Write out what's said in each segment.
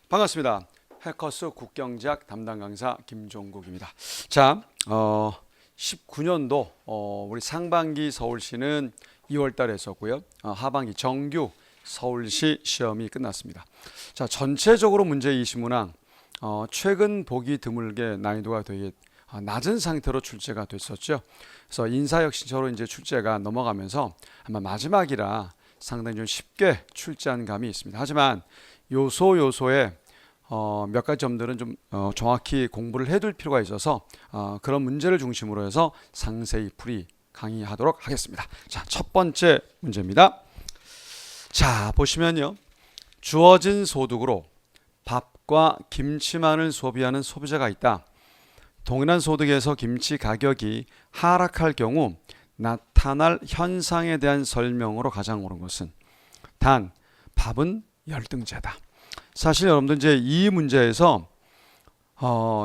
반갑습니다. 해커스 국경제학 담당 강사 김종국입니다. 자, 19년도 우리 상반기 서울시는 2월 달에 했었고요. 하반기 정규 서울시 시험이 끝났습니다. 자, 전체적으로 문제 20문항 최근 보기 드물게 난이도가 되게 낮은 상태로 출제가 됐었죠. 그래서 인사혁신처로 이제 출제가 넘어가면서 아마 마지막이라 상당히 좀 쉽게 출제한 감이 있습니다. 하지만 요소에 몇 가지 점들은 좀 정확히 공부를 해둘 필요가 있어서 그런 문제를 중심으로 해서 상세히 풀이 강의하도록 하겠습니다. 자, 첫 번째 문제입니다. 자, 보시면요. 주어진 소득으로 밥과 김치만을 소비하는 소비자가 있다. 동일한 소득에서 김치 가격이 하락할 경우 나타날 현상에 대한 설명으로 가장 옳은 것은 단 밥은 열등제다. 사실 여러분들 이제 이 문제에서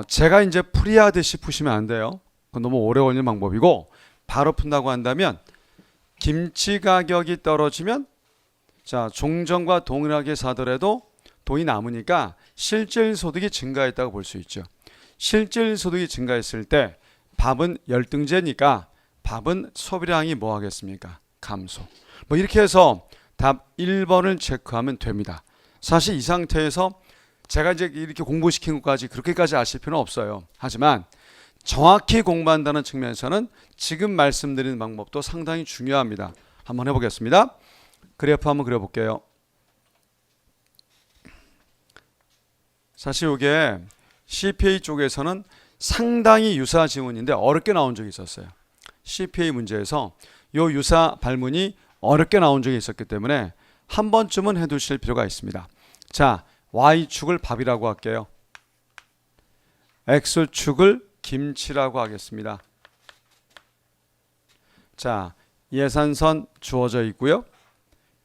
제가 이제 풀이하듯이 푸시면 안 돼요. 그건 너무 오래 걸리는 방법이고, 바로 푼다고 한다면 김치 가격이 떨어지면 자, 종전과 동일하게 사더라도 돈이 남으니까 실질 소득이 증가했다고 볼 수 있죠. 실질 소득이 증가했을 때 밥은 열등제니까 밥은 소비량이 뭐 하겠습니까? 감소. 뭐 이렇게 해서 답 1번을 체크하면 됩니다. 사실 이 상태에서 제가 이제 이렇게 공부시킨 것까지 그렇게까지 아실 필요는 없어요. 하지만 정확히 공부한다는 측면에서는 지금 말씀드리는 방법도 상당히 중요합니다. 한번 해보겠습니다. 그래프 한번 그려볼게요. 사실 이게 CPA 쪽에서는 상당히 유사 지문인데 어렵게 나온 적이 있었어요. CPA 문제에서 이 유사 발문이 어렵게 나온 적이 있었기 때문에 한 번쯤은 해두실 필요가 있습니다. 자, Y축을 밥이라고 할게요. X축을 김치라고 하겠습니다. 자, 예산선 주어져 있고요.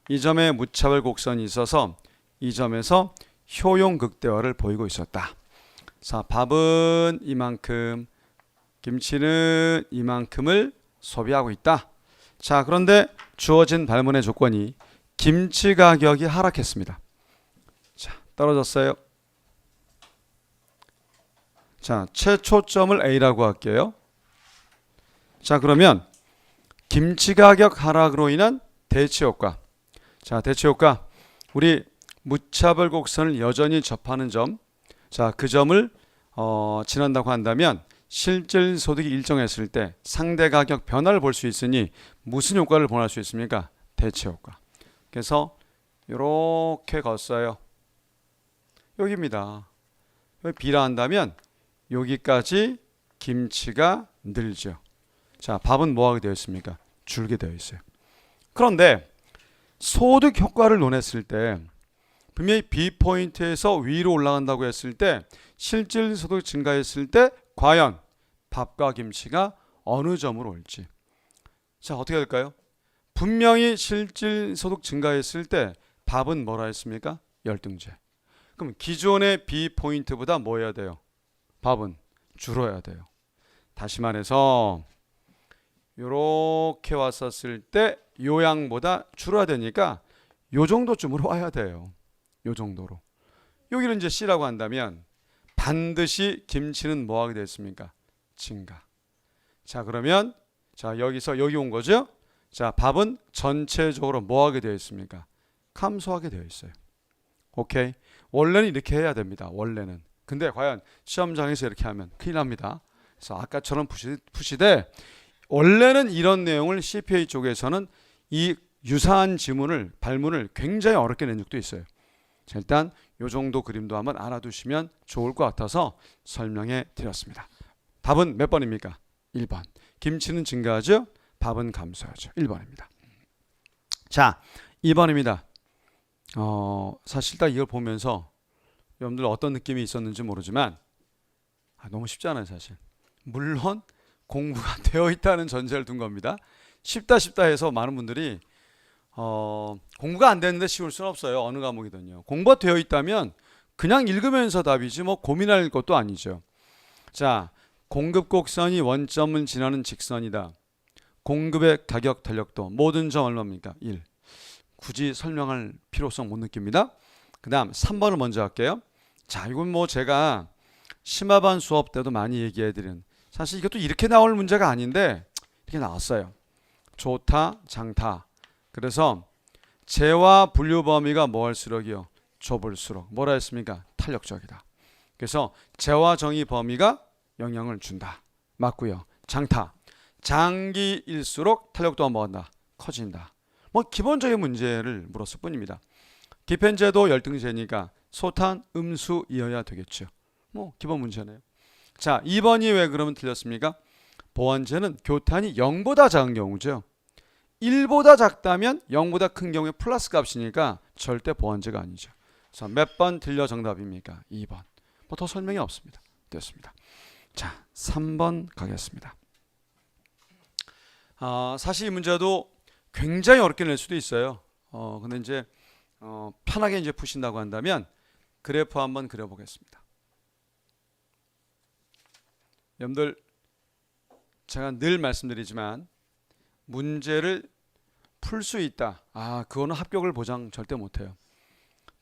이 점에 무차별 곡선이 있어서 이 점에서 효용 극대화를 보이고 있었다. 자, 밥은 이만큼, 김치는 이만큼을 소비하고 있다. 자, 그런데 주어진 발문의 조건이 김치 가격이 하락했습니다. 자, 떨어졌어요. 자, 최초점을 A라고 할게요. 자, 그러면 김치 가격 하락으로 인한 대치효과. 자, 대치효과. 우리 무차별 곡선을 여전히 접하는 점. 자, 그 점을 지난다고 한다면 실질 소득이 일정했을 때 상대 가격 변화를 볼 수 있으니 무슨 효과를 보낼 수 있습니까? 대치효과. 그래서 이렇게 걷어요. 여기입니다. 여기 B라 한다면 여기까지 김치가 늘죠. 자, 밥은 뭐하게 되어 있습니까? 줄게 되어 있어요. 그런데 소득 효과를 논했을 때 분명히 B포인트에서 위로 올라간다고 했을 때 실질 소득 증가했을 때 과연 밥과 김치가 어느 점으로 올지. 자, 어떻게 될까요? 분명히 실질 소득 증가했을 때 밥은 뭐라 했습니까? 열등제. 그럼 기존의 B포인트보다 뭐 해야 돼요? 밥은 줄어야 돼요. 다시 말해서 이렇게 왔었을 때 요양보다 줄어야 되니까 요 정도쯤으로 와야 돼요. 요 정도로. 여기를 이제 C라고 한다면 반드시 김치는 뭐 하게 됐습니까? 증가. 자, 그러면 자, 여기서 여기 온 거죠? 자, 밥은 전체적으로 뭐 하게 되어 있습니까? 감소하게 되어 있어요. 오케이. 원래는 이렇게 해야 됩니다. 원래는. 근데 과연 시험장에서 이렇게 하면 큰일 납니다. 그래서 아까처럼 푸시되 원래는 이런 내용을 CPA 쪽에서는 이 유사한 지문을 발문을 굉장히 어렵게 낸 적도 있어요. 자, 일단 이 정도 그림도 한번 알아두시면 좋을 것 같아서 설명해 드렸습니다. 밥은 몇 번입니까? 1번. 김치는 증가하죠? 밥은 감소하죠. 1번입니다. 자, 2번입니다. 사실 딱 이걸 보면서 여러분들 어떤 느낌이 있었는지 모르지만 너무 쉽지 않아요, 사실. 물론 공부가 되어 있다는 전제를 둔 겁니다. 쉽다 해서 많은 분들이 공부가 안 되는데 쉬울 수는 없어요. 어느 과목이든요. 공부가 되어 있다면 그냥 읽으면서 답이지 뭐 고민할 것도 아니죠. 자, 공급 곡선이 원점을 지나는 직선이다. 공급의 가격 탄력도 모든 점 얼마입니까? 1. 굳이 설명할 필요성 못 느낍니다. 그 다음 3번을 먼저 할게요. 자, 이건 뭐 제가 심화반 수업 때도 많이 얘기해드린, 사실 이것도 이렇게 나올 문제가 아닌데 이렇게 나왔어요. 좋다, 장타. 그래서 재와 분류 범위가 뭐 할수록이요? 좁을수록 뭐라 했습니까? 탄력적이다. 그래서 재와 정의 범위가 영향을 준다. 맞고요. 장타. 장기일수록 탄력도가 뭐한다? 커진다. 뭐 기본적인 문제를 물었을 뿐입니다. 기펜제도 열등제니까 소탄, 음수이어야 되겠죠. 뭐 기본 문제네요. 자, 2번이 왜 그러면 틀렸습니까? 보완제는 교탄이 0보다 작은 경우죠. 1보다 작다면 0보다 큰 경우에 플러스 값이니까 절대 보완제가 아니죠. 그래서 몇 번 틀려 정답입니까? 2번. 뭐 더 설명이 없습니다. 됐습니다. 자, 3번 가겠습니다. 사실 이 문제도 굉장히 어렵게 낼 수도 있어요. 근데 이제 편하게 이제 푸신다고 한다면 그래프 한번 그려보겠습니다. 여러분들, 제가 늘 말씀드리지만 문제를 풀 수 있다. 그거는 합격을 보장 절대 못해요.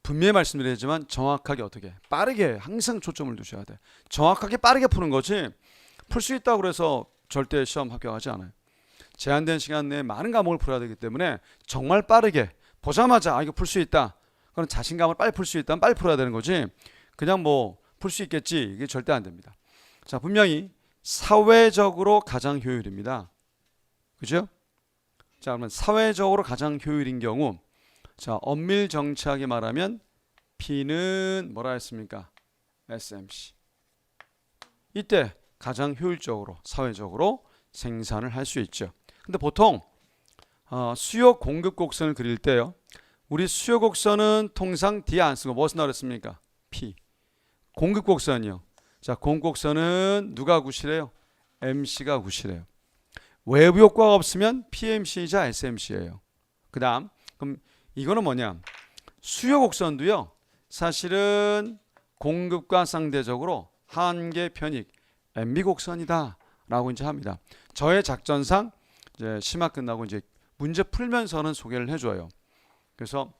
분명히 말씀드리지만 정확하게 어떻게 빠르게 항상 초점을 두셔야 돼. 정확하게 빠르게 푸는 거지 풀 수 있다고 그래서 절대 시험 합격하지 않아요. 제한된 시간 내에 많은 과목을 풀어야 되기 때문에 정말 빠르게 보자마자 이거 풀 수 있다. 그건 자신감을 빨리 풀 수 있다면 빨리 풀어야 되는 거지 그냥 뭐 풀 수 있겠지 이게 절대 안 됩니다. 자, 분명히 사회적으로 가장 효율입니다. 그죠? 자, 그러면 사회적으로 가장 효율인 경우, 자, 엄밀 정치하게 말하면 P는 뭐라 했습니까? SMC. 이때 가장 효율적으로 사회적으로 생산을 할 수 있죠. 근데 보통 수요 공급 곡선을 그릴 때요, 우리 수요 곡선은 통상 뒤에 안 쓰고 무엇을 나왔습니까? P. 공급 곡선이요. 자, 공급 곡선은 누가 구실해요? MC가 구실해요. 외부 효과가 없으면 PMC이자 SMC예요. 그 다음, 그럼 이거는 뭐냐? 수요 곡선도요, 사실은 공급과 상대적으로 한계 편익 MB 곡선이다 라고 이제 합니다. 저의 작전상 이제 심화 끝나고 이제 문제 풀면서는 소개를 해줘요. 그래서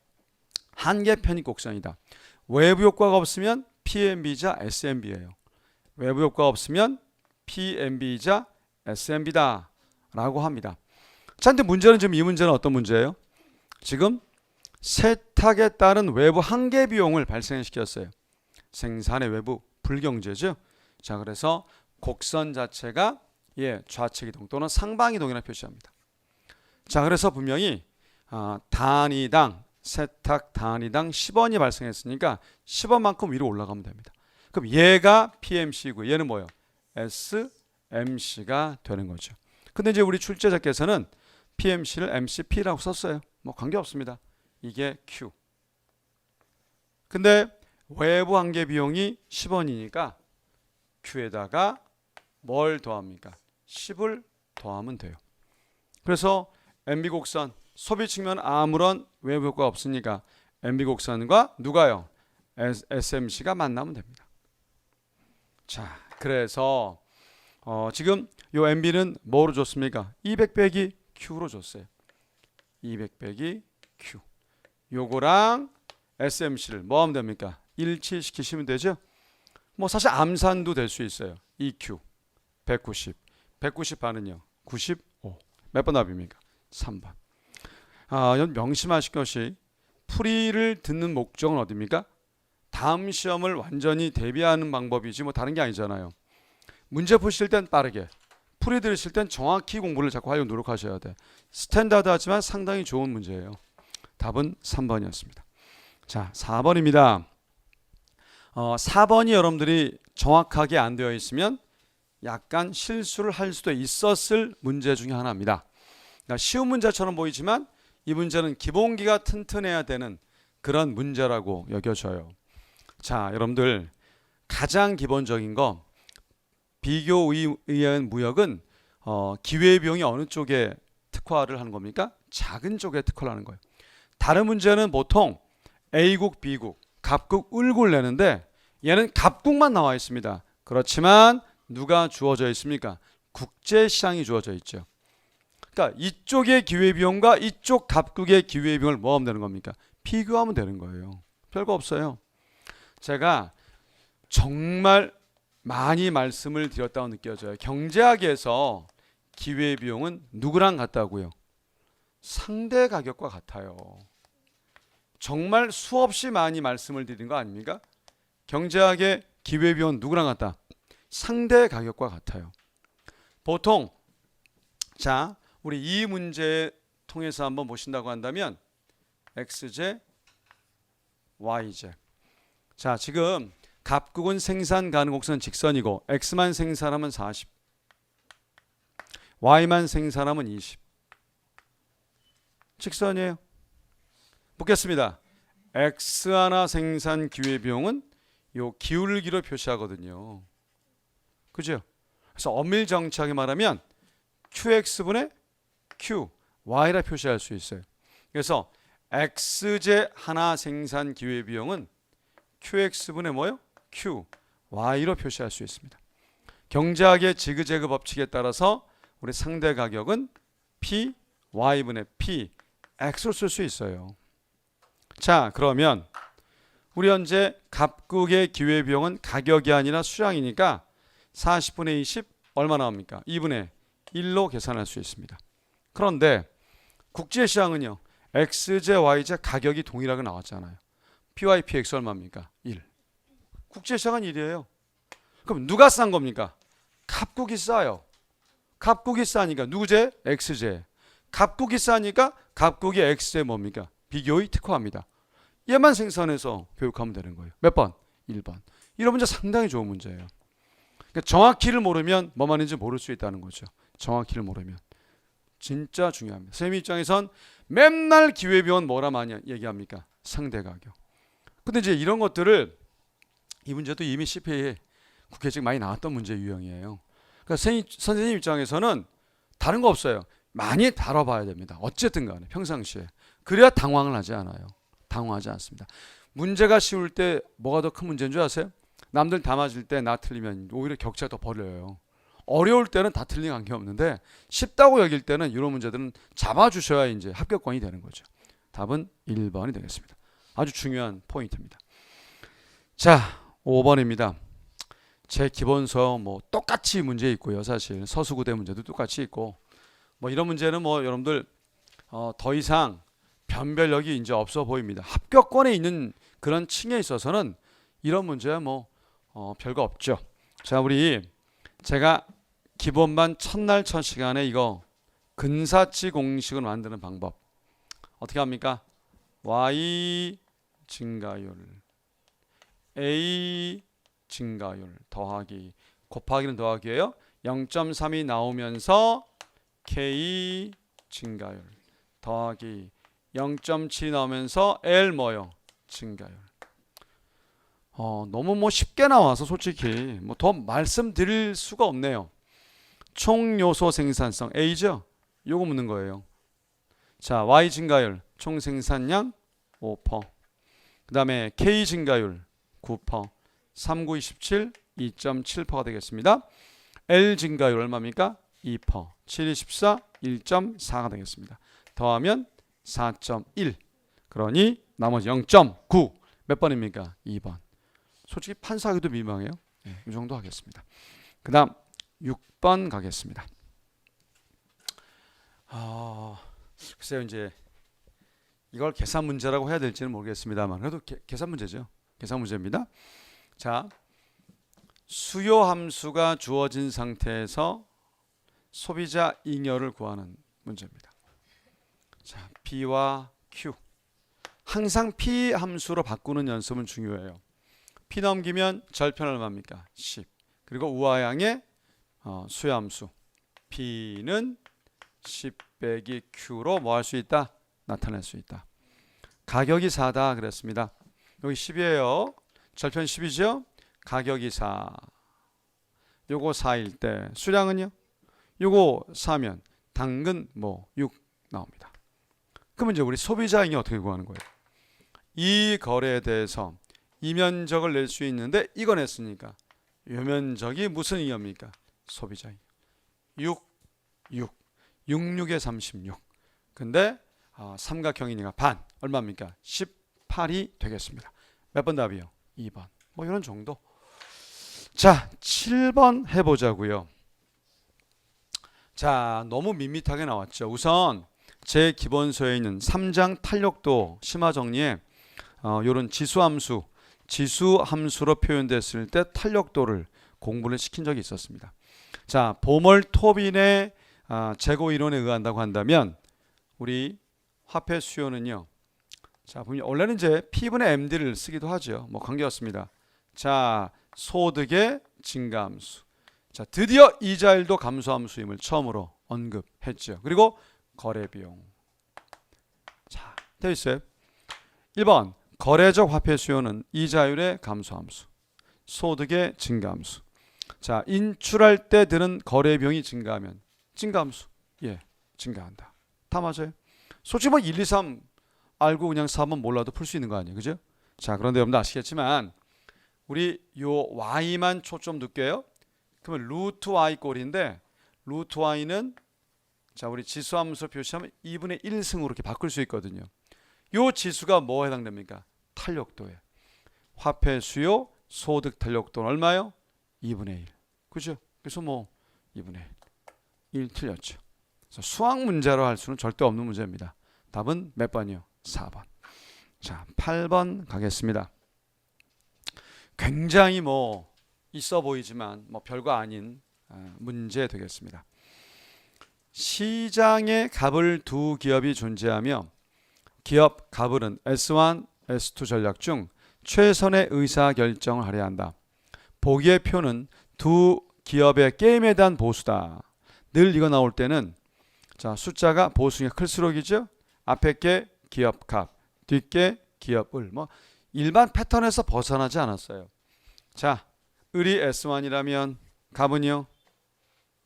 한계 편익 곡선이다. 외부 효과가 없으면 PMB이자 SMB예요. 외부 효과가 없으면 PMB이자 SMB다 라고 합니다. 자, 근데 문제는 지금 이 문제는 어떤 문제예요? 지금 세탁에 따른 외부 한계 비용을 발생시켰어요. 생산의 외부 불경제죠. 자, 그래서 곡선 자체가 좌측 이동 또는 상방 이동이라 표시합니다. 자, 그래서 분명히 단위당 세탁 단위당 10원이 발생했으니까 10원만큼 위로 올라가면 됩니다. 그럼 얘가 PMC고 얘는 뭐예요? SMC가 되는 거죠. 근데 이제 우리 출제자께서는 PMC를 MCP라고 썼어요. 뭐 관계없습니다. 이게 Q. 근데 외부 한계 비용이 10원이니까 Q에다가 뭘 더합니까? 10을 더하면 돼요. 그래서 MB 곡선 소비 측면 아무런 외부 효과가 없으니까 MB 곡선과 누가요? SMC가 만나면 됩니다. 자, 그래서 지금 요 MB는 뭐로 줬습니까? 200 빼기 Q로 줬어요. 200 빼기 Q. 요거랑 SMC를 뭐 하면 됩니까? 일치시키시면 되죠. 뭐 사실 암산도 될 수 있어요. EQ 190. 190 반은요? 95. 몇 번 답입니까? 3번. 명심하실 것이 풀이를 듣는 목적은 어디입니까? 다음 시험을 완전히 대비하는 방법이지 뭐 다른 게 아니잖아요. 문제 푸실 땐 빠르게, 풀이 들으실 땐 정확히 공부를 자꾸 하려고 노력하셔야 돼. 스탠다드하지만 상당히 좋은 문제예요. 답은 3번이었습니다. 자, 4번입니다. 4번이 여러분들이 정확하게 안 되어 있으면 약간 실수를 할 수도 있었을 문제 중에 하나입니다. 그러니까 쉬운 문제처럼 보이지만 이 문제는 기본기가 튼튼해야 되는 그런 문제라고 여겨져요. 자, 여러분들 가장 기본적인 거 비교의한 무역은 기회비용이 어느 쪽에 특화를 하는 겁니까? 작은 쪽에 특화를 하는 거예요. 다른 문제는 보통 A국, B국, 갑국, 을국을 내는데 얘는 갑국만 나와 있습니다. 그렇지만 누가 주어져 있습니까? 국제시장이 주어져 있죠. 그러니까 이쪽의 기회비용과 이쪽 갑국의 기회비용을 뭐 하면 되는 겁니까? 비교하면 되는 거예요. 별거 없어요. 제가 정말 많이 말씀을 드렸다고 느껴져요. 경제학에서 기회비용은 누구랑 같다고요? 상대 가격과 같아요. 정말 수없이 많이 말씀을 드린 거 아닙니까? 경제학의 기회비용은 누구랑 같다? 상대 가격과 같아요. 보통 자, 우리 이 문제 통해서 한번 보신다고 한다면 x제, y제. 자, 지금 갑국은 생산 가능 곡선은 직선이고 x만 생산하면 40, y만 생산하면 20. 직선이에요. 묻겠습니다. x 하나 생산 기회비용은 요 기울기로 표시하거든요. 그죠? 그래서 엄밀 정치하게 말하면 qx분의 q, y라 표시할 수 있어요. 그래서 x제 하나 생산 기회비용은 qx분의 뭐요? q, y로 표시할 수 있습니다. 경제학의 지그재그 법칙에 따라서 우리 상대 가격은 p, y분의 p, x로 쓸 수 있어요. 자, 그러면 우리 현재 갑국의 기회비용은 가격이 아니라 수량이니까 40분의 20 얼마 나옵니까? 2분의 1로 계산할 수 있습니다. 그런데 국제시장은요. x제, y제 가격이 동일하게 나왔잖아요. py, px 얼마입니까? 1. 국제시장은 1이에요. 그럼 누가 싼 겁니까? 갑국이 싸요. 갑국이 싸니까 누구제? x제. 갑국이 싸니까 갑국이 x제 뭡니까? 비교의 특화입니다. 얘만 생산해서 교육하면 되는 거예요. 몇 번? 1번. 이런 문제 상당히 좋은 문제예요. 그러니까 정확히를 모르면 뭐 말인지 모를 수 있다는 거죠. 정확히를 모르면. 진짜 중요합니다. 선생님 입장에선 맨날 기회비용은 뭐라 많이 얘기합니까? 상대 가격. 근데 이제 이런 것들을 이 문제도 이미 CPA에 국회직 많이 나왔던 문제 유형이에요. 그러니까 선생님 입장에서는 다른 거 없어요. 많이 다뤄봐야 됩니다. 어쨌든 간에 평상시에. 그래야 당황을 하지 않아요. 당황하지 않습니다. 문제가 쉬울 때 뭐가 더 큰 문제인 줄 아세요? 남들 다 맞을 때 나 틀리면 오히려 격차가 더 벌려요. 어려울 때는 다 틀린 관계 없는데 쉽다고 여길 때는 이런 문제들은 잡아주셔야 이제 합격권이 되는 거죠. 답은 1번이 되겠습니다. 아주 중요한 포인트입니다. 자, 5번입니다. 제 기본서 뭐 똑같이 문제 있고요. 사실 서수구대 문제도 똑같이 있고 뭐 이런 문제는 뭐 여러분들 더 이상 변별력이 이제 없어 보입니다. 합격권에 있는 그런 층에 있어서는 이런 문제야 뭐 별거 없죠. 자, 우리 제가 기본반 첫날 첫 시간에 이거 근사치 공식을 만드는 방법 어떻게 합니까? y 증가율 a 증가율 더하기 곱하기는 더하기예요. 0.3이 나오면서 k 증가율 더하기 0.7이 나오면서 l 뭐요? 증가율. 너무 뭐 쉽게 나와서 솔직히 뭐 더 말씀드릴 수가 없네요. 총 요소 생산성 A죠? 요거 묻는 거예요. 자, Y 증가율 총 생산량 5%. 그다음에 K 증가율 9%. 3, 9, 27 2.7%가 되겠습니다. L 증가율 얼마입니까? 2%. 7, 24 1.4가 되겠습니다. 더하면 4.1. 그러니 나머지 0.9 몇 번입니까? 2번. 솔직히 판사하기도 민망해요. 네, 이 정도 하겠습니다. 그 다음 6번 가겠습니다. 글쎄요, 이제 이걸 계산 문제라고 해야 될지는 모르겠습니다만 그래도 계산 문제죠. 계산 문제입니다. 자, 수요 함수가 주어진 상태에서 소비자 잉여를 구하는 문제입니다. 자, P와 Q. 항상 P 함수로 바꾸는 연습은 중요해요. P 넘기면 절편 얼마입니까? 10. 그리고 우하양의 수요함수 P는 10 빼기 Q로 뭐 할 수 있다? 나타낼 수 있다. 가격이 4다 그랬습니다. 여기 10이에요. 절편 10이죠? 가격이 4. 요거 4일 때 수량은요? 요거 4면 당근 뭐 6 나옵니다. 그러면 이제 우리 소비자잉여 어떻게 구하는 거예요? 이 거래에 대해서 이 면적을 낼 수 있는데 이거 냈으니까 이 면적이 무슨 잉여입니까? 소비자잉여. 6, 66에 36. 근데 삼각형이니까 반 얼마입니까? 18이 되겠습니다. 몇 번 답이요? 2번. 뭐 이런 정도. 자, 7번 해보자고요. 자, 너무 밋밋하게 나왔죠. 우선 제 기본서에 있는 3장 탄력도 심화 정리에 이런 지수함수로 표현됐을 때 탄력도를 공부를 시킨 적이 있었습니다. 자, 보멀토빈의 재고 이론에 의한다고 한다면 우리 화폐 수요는요. 자, 원래는 이제 P분의 MD를 쓰기도 하죠. 뭐 관계없습니다. 자, 소득의 증가함수. 자, 드디어 이자율도 감소함수임을 처음으로 언급했죠. 그리고 거래비용. 자, 되어 있어요. 1번 거래적 화폐 수요는 이자율의 감소함수, 소득의 증가함수. 자, 인출할 때 드는 거래비용이 증가하면 증가함수. 예, 증가한다. 다 맞아요. 솔직히 뭐 1, 2, 3 알고 그냥 4번 몰라도 풀 수 있는 거 아니에요. 그죠? 자, 그런데 여러분들 아시겠지만 우리 요 y만 초점 둘게요. 그러면 루트 y 꼴인데 루트 y는 자, 우리 지수함수 표시하면 2분의 1승으로 이렇게 바꿀 수 있거든요. 요 지수가 뭐에 해당됩니까? 탄력도에. 화폐 수요 소득 탄력도는 얼마요? 2분의 1. 그죠? 그래서 뭐 2분의 1 틀렸죠. 그래서 수학 문제로 할 수는 절대 없는 문제입니다. 답은 몇 번이요? 4번. 자, 8번 가겠습니다. 굉장히 뭐 있어 보이지만 뭐 별거 아닌 문제 되겠습니다. 시장에 갑을 두 기업이 존재하며 기업 갑을은 S1, S2 전략 중 최선의 의사결정을 하려 한다. 보기의 표는 두 기업의 게임에 대한 보수다. 늘 이거 나올 때는 자, 숫자가 보수가 클수록이죠. 앞에 게 기업 갑, 뒷게 기업 을. 뭐 일반 패턴에서 벗어나지 않았어요. 자, 을이 S1이라면 갑은요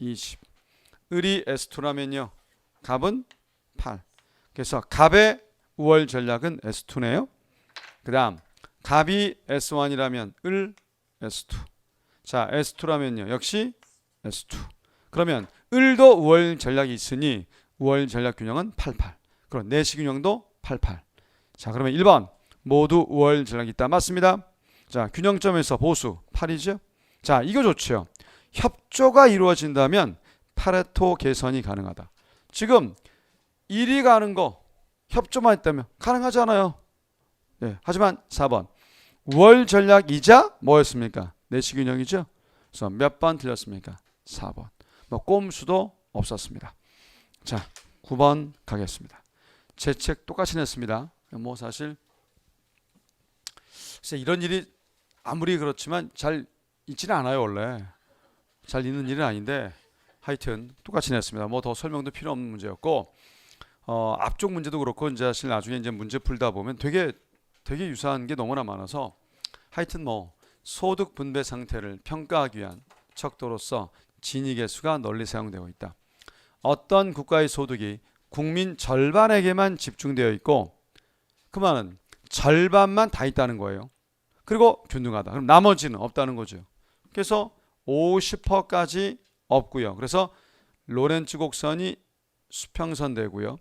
20. 을이 S2라면요 갑은 8. 그래서 갑의 우월 전략은 S2네요. 그 다음 갑이 S1이라면 을 S2. 자, S2라면요 역시 S2. 그러면 을도 우월 전략이 있으니 우월 전략 균형은 88. 그럼 내시 균형도 88. 자, 그러면 1번 모두 우월 전략이 있다. 맞습니다. 자, 균형점에서 보수 8이죠. 자, 이거 좋죠. 협조가 이루어진다면 파레토 계산이 가능하다. 지금 1이 가는 거 협조만 했다면 가능하잖아요. 네, 하지만 4번 우월 전략이자 뭐였습니까? 내시균형이죠. 그래서 몇 번 틀렸습니까? 4번. 뭐 꼼수도 없었습니다. 자, 9번 가겠습니다. 제 책 똑같이 냈습니다. 뭐 사실 이런 일이 아무리 그렇지만 잘 있지는 않아요. 원래 잘 있는 일은 아닌데 하여튼 똑같이 냈습니다. 뭐 더 설명도 필요 없는 문제였고 앞쪽 문제도 그렇고 이제 사실 나중에 이제 문제 풀다 보면 되게 유사한 게 너무나 많아서 하여튼 뭐 소득 분배 상태를 평가하기 위한 척도로서 진위계수가 널리 사용되고 있다. 어떤 국가의 소득이 국민 절반에게만 집중되어 있고 그 말은 절반만 다 있다는 거예요. 그리고 균등하다. 그럼 나머지는 없다는 거죠. 그래서 50%까지 없고요. 그래서 로렌츠 곡선이 수평선 되고요.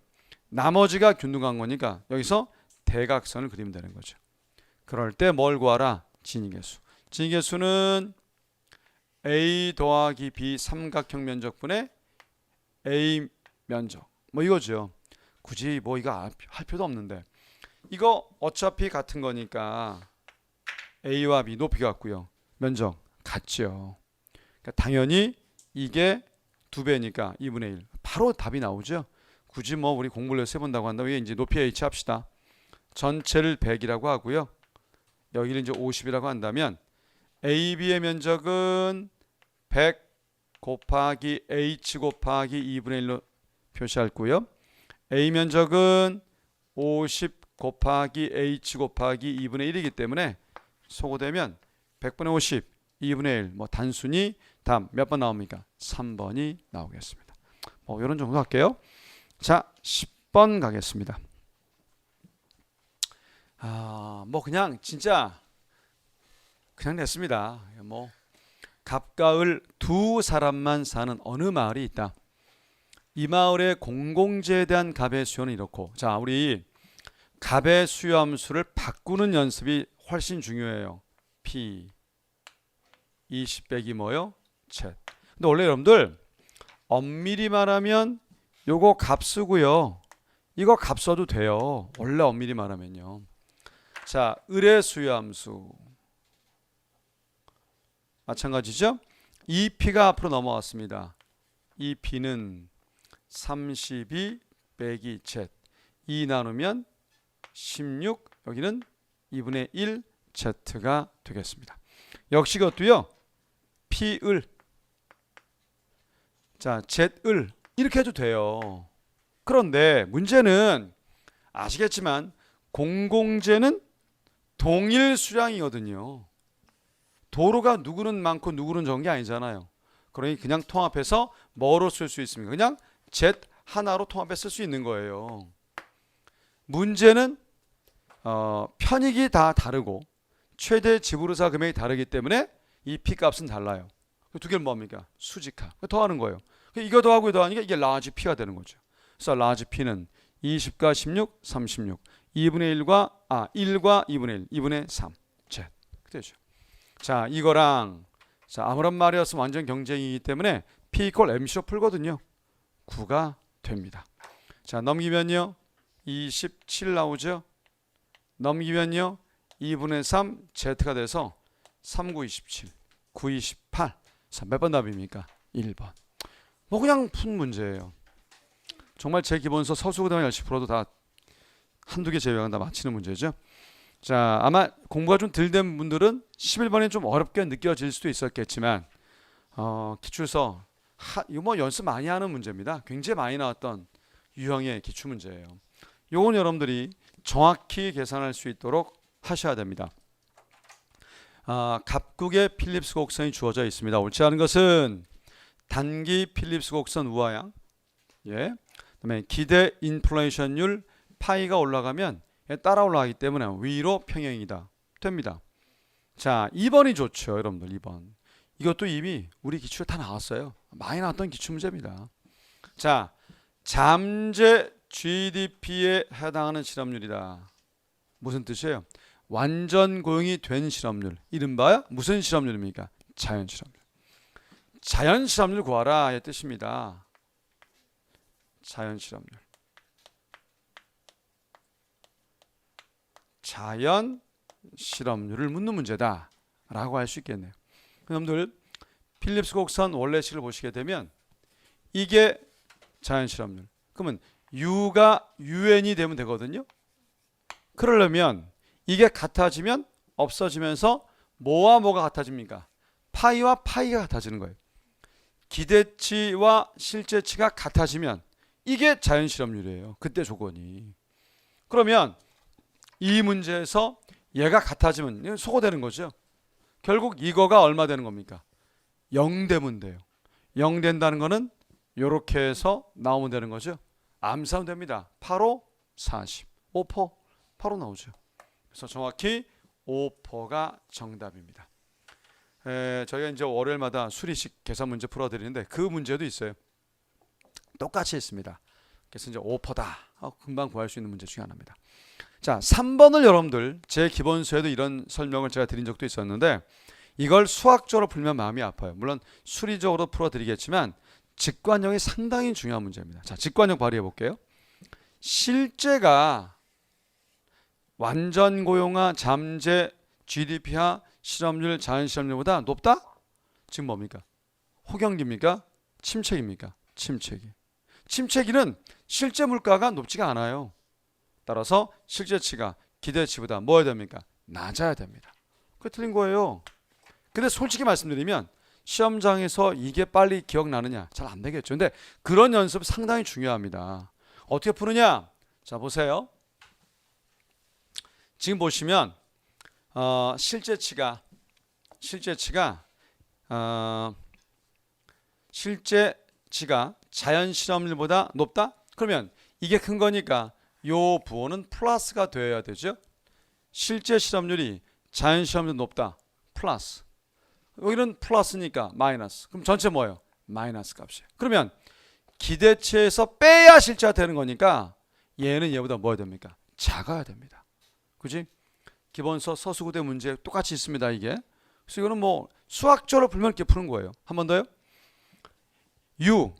나머지가 균등한 거니까 여기서 대각선을 그리면 되는 거죠. 그럴 때 뭘 구하라? 진위계수. 진위계수는 A 더하기 B 삼각형 면적분의 A 면적. 뭐 이거죠. 굳이 뭐 이거 할 필요도 없는데 이거 어차피 같은 거니까 A와 B 높이가 같고요. 면적 같죠. 그러니까 당연히 이게 2배니까 2분의 1. 바로 답이 나오죠. 굳이 뭐 우리 공부를 해서 해본다고 한다면 이제 높이 H 합시다. 전체를 100이라고 하고요. 여기를 이제 50이라고 한다면 AB의 면적은 100 곱하기 H 곱하기 2분의 1로 표시할고요. A 면적은 50 곱하기 H 곱하기 2분의 1이기 때문에 소거되면 100분의 50, 2분의 1. 뭐 단순히 다음 몇 번 나옵니까? 3번이 나오겠습니다. 뭐 이런 정도 할게요. 자, 10번 가겠습니다. 뭐 그냥 진짜 그냥 냈습니다. 뭐 갑과 을 두 사람만 사는 어느 마을이 있다. 이 마을의 공공재에 대한 갑의 수요는 이렇고, 자, 우리 갑의 수요함수를 바꾸는 연습이 훨씬 중요해요. P 20 빼기 뭐요? Z. 근데 원래 여러분들 엄밀히 말하면 요거 값 쓰고요. 이거 값 써도 돼요. 원래 엄밀히 말하면요. 자, 을의 수요함수. 마찬가지죠? 이 P가 앞으로 넘어왔습니다. 이 P는 32 빼기 Z. 2 나누면 16, 여기는 2분의 1 Z가 되겠습니다. 역시 그것도요. P을, 자, Z을 이렇게 해도 돼요. 그런데 문제는 아시겠지만 공공재는 동일 수량이거든요. 도로가 누구는 많고 누구는 적은 게 아니잖아요. 그러니 그냥 통합해서 뭐로 쓸 수 있습니까? 그냥 Z 하나로 통합해 쓸 수 있는 거예요. 문제는 편익이 다 다르고 최대 지불의사 금액이 다르기 때문에 이 P 값은 달라요. 두 개는 뭡니까? 수직화. 더하는 거예요. 이거 더하고 더하니까 이게 라지 P가 되는 거죠. 그래서 라지 P는 20과 16, 36. 1과 2분의 1, 2분의 3. Z. 되죠. 자, 이거랑 자, 아무런 말이 없으면 완전 경쟁이기 때문에 P 이퀄 MC로 풀거든요. 9가 됩니다. 자, 넘기면요. 27 나오죠. 넘기면요. 2분의 3 Z가 돼서 3, 9, 27, 9, 28. 자, 몇 번 답입니까? 1번. 뭐 그냥 푼 문제예요. 정말 제 기본서 서술고등학교 열심히 풀어도 다 한두 개 제외하면 다 맞히는 문제죠. 자, 아마 공부가 좀 덜 된 분들은 11번이 좀 어렵게 느껴질 수도 있었겠지만 기출서 이거 뭐 연습 많이 하는 문제입니다. 굉장히 많이 나왔던 유형의 기출 문제예요. 요건 여러분들이 정확히 계산할 수 있도록 하셔야 됩니다. 갑국의 필립스 곡선이 주어져 있습니다. 옳지 않은 것은 단기 필립스 곡선 우하향, 예. 그다음에 기대 인플레이션율 파이가 올라가면 따라 올라가기 때문에 위로 평행이다. 됩니다. 자, 2번이 좋죠, 여러분들. 2번. 이것도 이미 우리 기출에 다 나왔어요. 많이 나왔던 기출 문제입니다. 자, 잠재 GDP에 해당하는 실업률이다. 무슨 뜻이에요? 완전 고용이 된 실업률. 이른바 무슨 실업률입니까? 자연 실업률. 자연 실업률 구하라 의 뜻입니다. 자연 실업률. 자연 실업률을 묻는 문제다 라고 할 수 있겠네요. 여러분들 필립스 곡선 원래식을 보시게 되면 이게 자연 실업률. 그러면 U가 UN이 되면 되거든요. 그러려면 이게 같아지면 없어지면서 뭐와 뭐가 같아집니까? 파이와 파이가 같아지는 거예요. 기대치와 실제치가 같아지면 이게 자연 실업률이에요. 그때 조건이. 그러면 이 문제에서 얘가 같아지면 소거되는 거죠. 결국 이거가 얼마 되는 겁니까? 0 되면 돼요. 0 된다는 거는 이렇게 해서 나오면 되는 거죠. 암수하면 됩니다. 8호 40. 5%. 바로 나오죠. 그래서 정확히 5%가 정답입니다. 저희가 이제 월요일마다 수리식 계산 문제 풀어드리는데 그 문제도 있어요. 똑같이 있습니다. 그래서 이제 5%다. 금방 구할 수 있는 문제 중에 하나입니다. 자, 3번을 여러분들 제 기본서에도 이런 설명을 제가 드린 적도 있었는데 이걸 수학적으로 풀면 마음이 아파요. 물론 수리적으로 풀어드리겠지만 직관형이 상당히 중요한 문제입니다. 자, 직관형 발휘해 볼게요. 실제가 완전 고용화, 잠재, GDP화, 실업률, 자연 실업률보다 높다? 지금 뭡니까? 호경기입니까? 침체기입니까? 침체기. 침체기는 실제 물가가 높지가 않아요. 따라서 실제치가 기대치보다 뭐여야 됩니까? 낮아야 됩니다. 그게 틀린 거예요. 근데 솔직히 말씀드리면 시험장에서 이게 빨리 기억나느냐? 잘 안 되겠죠. 근데 그런 연습 상당히 중요합니다. 어떻게 푸느냐? 자, 보세요. 지금 보시면 실제치가 자연 실업률보다 높다? 그러면 이게 큰 거니까 요 부호는 플러스가 되어야 되죠. 실제 실업률이 자연 실업률 높다. 플러스. 여기는 플러스니까 마이너스. 그럼 전체 뭐예요? 마이너스 값이에요. 그러면 기대치에서 빼야 실제가 되는 거니까 얘는 얘보다 뭐야 됩니까? 작아야 됩니다. 그지? 기본서 서술고대 문제 똑같이 있습니다. 이게. 그래서 이거는 뭐 수학적으로 풀면 이렇게 푸는 거예요. 한 번 더요. U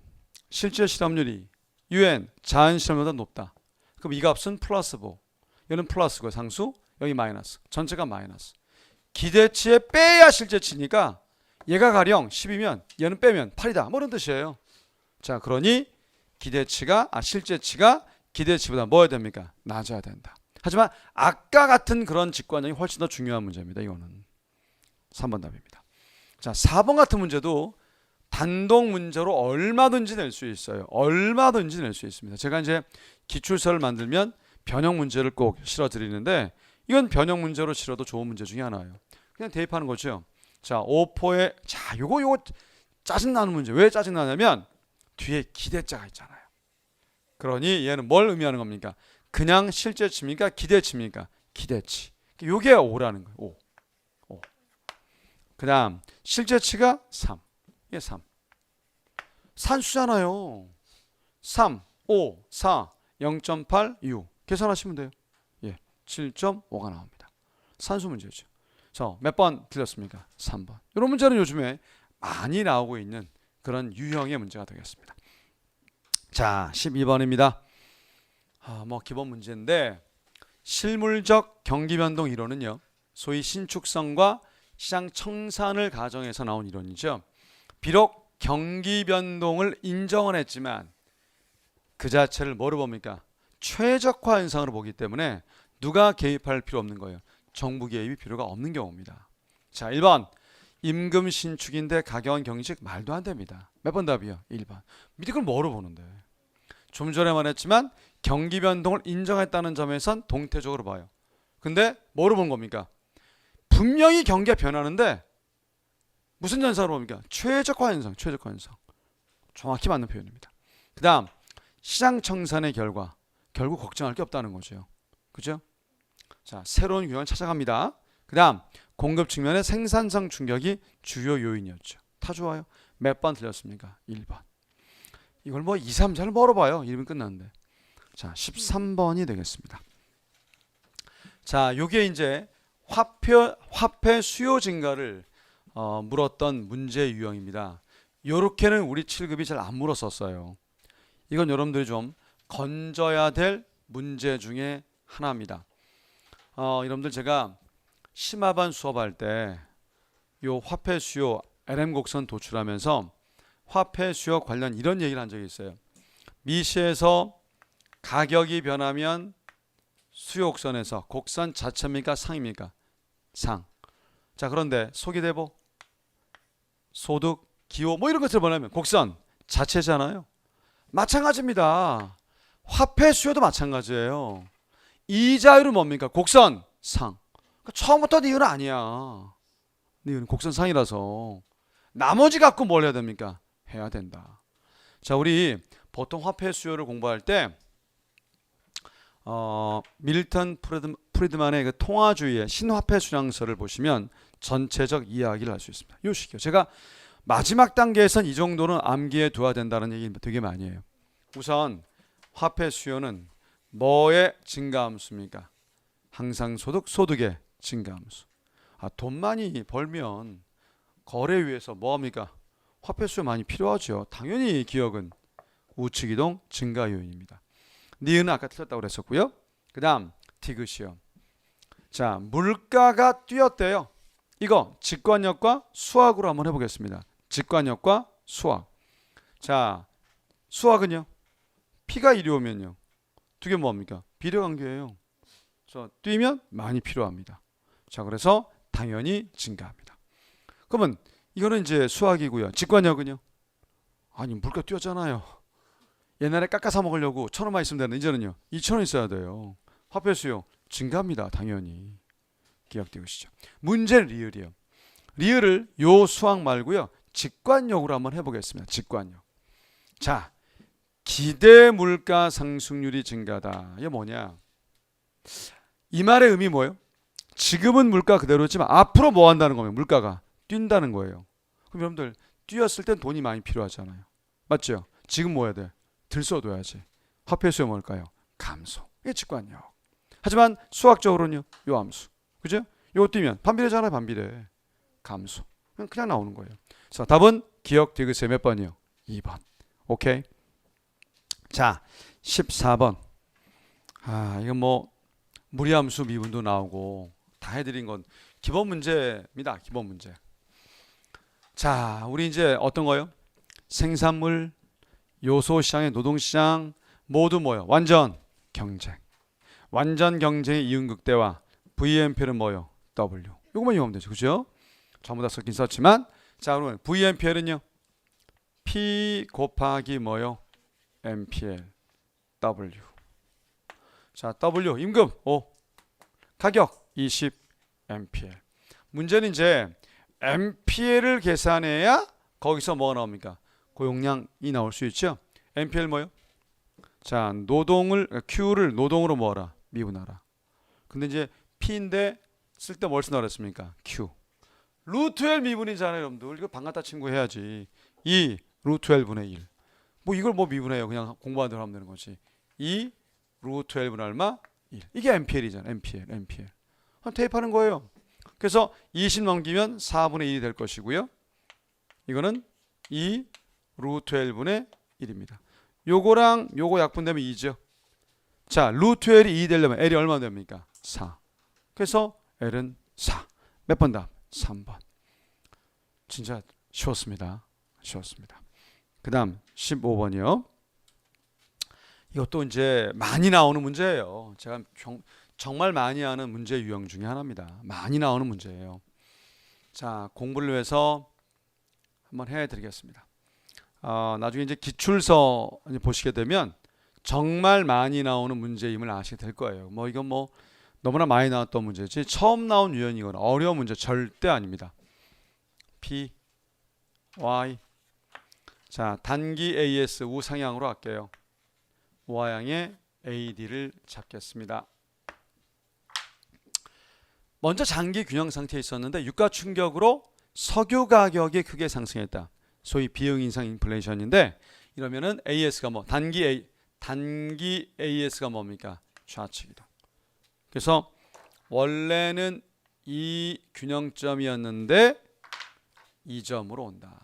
실제 실험률이 UN 자연 실험보다 높다. 그럼 이 값은 플러스 4. 얘는 플러스고 상수, 여기 마이너스. 전체가 마이너스. 기대치에 빼야 실제치니까 얘가 가령 10이면 얘는 빼면 8이다. 뭐 이런 뜻이에요. 자, 그러니 실제치가 기대치보다 뭐여야 됩니까? 낮아야 된다. 하지만 아까 같은 그런 직관형이 훨씬 더 중요한 문제입니다. 이거는 3번 답입니다. 자, 4번 같은 문제도 단독 문제로 얼마든지 낼 수 있어요. 얼마든지 낼 수 있습니다. 제가 이제 기출서를 만들면 변형 문제를 꼭 실어 드리는데 이건 변형 문제로 실어도 좋은 문제 중에 하나예요. 그냥 대입하는 거죠. 자, 5포에 요거 짜증나는 문제. 왜 짜증나냐면 뒤에 기대자가 있잖아요. 그러니 얘는 뭘 의미하는 겁니까? 그냥 실제치입니까? 기대치입니까? 기대치. 요게 5라는 거예요. 5. 그다음 실제치가 3. 이게 3. 산수잖아요. 3, 5, 4, 0.8, 6. 계산하시면 돼요. 예, 7.5가 나옵니다. 산수 문제죠. 몇 번 틀렸습니까? 3번. 이런 문제는 요즘에 많이 나오고 있는 그런 유형의 문제가 되겠습니다. 자, 12번입니다. 기본 문제인데 실물적 경기 변동 이론은요. 소위 신축성과 시장 청산을 가정해서 나온 이론이죠. 비록 경기 변동을 인정은 했지만 그 자체를 뭐로 봅니까? 최적화 현상으로 보기 때문에 누가 개입할 필요 없는 거예요. 정부 개입이 필요가 없는 경우입니다. 자, 1번. 임금 신축인데 가격은 경직 말도 안 됩니다. 몇 번 답이요? 1번. 밑에 걸 뭐로 보는데? 좀 전에 말했지만 경기 변동을 인정했다는 점에선 동태적으로 봐요. 근데 뭐로 본 겁니까? 분명히 경기가 변하는데 무슨 현상으로 봅니까? 최적화 현상. 정확히 맞는 표현입니다. 그 다음 시장 청산의 결과 결국 걱정할 게 없다는 거죠. 그죠? 자, 새로운 유형을 찾아갑니다. 그 다음 공급 측면의 생산성 충격이 주요 요인이었죠. 다 좋아요. 몇 번 틀렸습니까? 1번. 이걸 2, 3 잘 멀어봐요. 1분 끝났는데. 자, 13번이 되겠습니다. 자, 요게 이제 화폐 수요 증가를 물었던 문제 유형입니다. 요렇게는 우리 7급이 잘 안 물었었어요. 이건 여러분들이 좀 건져야 될 문제 중에 하나입니다. 여러분들 제가 심화반 수업할 때 요 화폐 수요 LM 곡선 도출하면서 화폐 수요 관련 이런 얘기를 한 적이 있어요. 미시에서 가격이 변하면 수요 곡선에서 곡선 자체입니까? 상입니까? 상. 자, 그런데 소기대보, 소득, 기호 이런 것들 보려면 곡선 자체잖아요. 마찬가지입니다. 화폐 수요도 마찬가지예요. 이자율은 뭡니까? 곡선 상. 그러니까 처음부터 니은 아니야. 니은 곡선 상이라서 나머지 갖고 뭘 해야 됩니까? 해야 된다. 자, 우리 보통 화폐 수요를 공부할 때 밀턴 프리드만의 그 통화주의의 신화폐 수량서를 보시면 전체적 이야기를 할 수 있습니다. 이 식이요. 제가 마지막 단계에선 이 정도는 암기해 둬야 된다는 얘기 되게 많이 해요. 우선 화폐 수요는 뭐의 증가함수입니까? 항상소득, 소득의 증가함수. 돈 많이 벌면 거래 위해서 뭐합니까? 화폐 수요 많이 필요하죠. 당연히 기억은 우측이동 증가 요인입니다. 니은은 아까 틀렸다고 그랬었고요. 그 다음 디귿이요. 자, 물가가 뛰었대요. 이거 직관력과 수학으로 한번 해보겠습니다. 직관력과 수학. 자, 수학은요. P가 이리 오면요. 두 개 뭐합니까? 비례관계예요. 그래서 뛰면 많이 필요합니다. 자, 그래서 당연히 증가합니다. 그러면 이거는 이제 수학이고요. 직관력은요. 아니, 물가 뛰었잖아요. 옛날에 깎아서 먹으려고 1,000원만 있으면 되는데 이제는요. 2,000원 있어야 돼요. 화폐 수요 증가합니다. 당연히. 기억되시죠? 문제는 리을이에요. 리을을 요 수학 말고요. 직관력으로 한번 해보겠습니다. 직관력. 자, 기대 물가 상승률이 증가다. 이게 뭐냐? 이 말의 의미 뭐예요? 지금은 물가 그대로지만 앞으로 뭐 한다는 거예요? 물가가 뛴다는 거예요. 그럼 여러분들 뛰었을 땐 돈이 많이 필요하잖아요. 맞죠? 지금 뭐 해야 돼? 들써둬야지. 화폐 수요 뭘까요? 감소. 이게 직관력. 하지만 수학적으로는요. 요 함수. 그죠? 요거 뛰면 반비례잖아요. 반비례. 감소. 그냥 나오는 거예요. 그래서 답은 기억 디귿의 몇 번이요? 2번. 오케이. 자, 14번. 이건 뭐 무리함수 미분도 나오고 다 해드린 건 기본 문제입니다. 기본 문제. 자, 우리 이제 어떤 거요? 생산물, 요소시장의 노동시장 모두 뭐요? 완전 경쟁. 완전 경쟁의 이윤극대와 VMP는 뭐요? W. 이것만 이용하면 되죠. 그죠? 전부 다 썼긴 썼지만 자, 그러면 VMPL은요? P 곱하기 뭐요? MPL W. 자, W 임금 5, 가격 20 MPL. 문제는 이제 MPL을 계산해야 거기서 뭐가 나옵니까? 고용량이 나올 수 있죠. MPL 뭐요? 자, Q를 노동으로 뭐하라? 미분하라. 근데 이제 P인데 쓸 때 뭘 쓴다고 그랬습니까? Q. 루트 L 미분이잖아요, 여러분들. 이거 방 갖다 친구 해야지. 2 루트 L분의 1. 뭐 이걸 뭐 미분해요. 그냥 공부하는 대로 하면 되는 거지. 2 루트 L분 얼마? 1. 이게 MPL이잖아. MPL. 대입하는 거예요. 그래서 20 넘기면 4분의 1이 될 것이고요. 이거는 2 루트 L분의 1입니다. 요거랑 요거 약분되면 2죠. 자, 루트 L이 2 되려면 L이 얼마 됩니까? 4. 그래서 L은 4. 몇 번 답? 3번. 진짜 쉬웠습니다. 그 다음 15번이요. 이것도 이제 많이 나오는 문제예요. 제가 정말 많이 하는 문제 유형 중에 하나입니다. 많이 나오는 문제예요. 자, 공부를 위해서 한번 해드리겠습니다. 나중에 이제 기출서 보시게 되면 정말 많이 나오는 문제임을 아시게 될 거예요. 뭐 이건 뭐 너무나 많이 나왔던 문제지 처음 나온 유형이거나 어려운 문제 절대 아닙니다. P, Y. 자, 단기 AS 우상향으로 할게요. 우하향의 AD를 잡겠습니다. 먼저 장기 균형 상태에 있었는데 유가 충격으로 석유 가격이 크게 상승했다. 소위 비용 인상 인플레이션인데 이러면은 AS가 뭐 단기 AS가 뭡니까? 좌측 이동. 그래서 원래는 이 균형점이었는데 이 점으로 온다.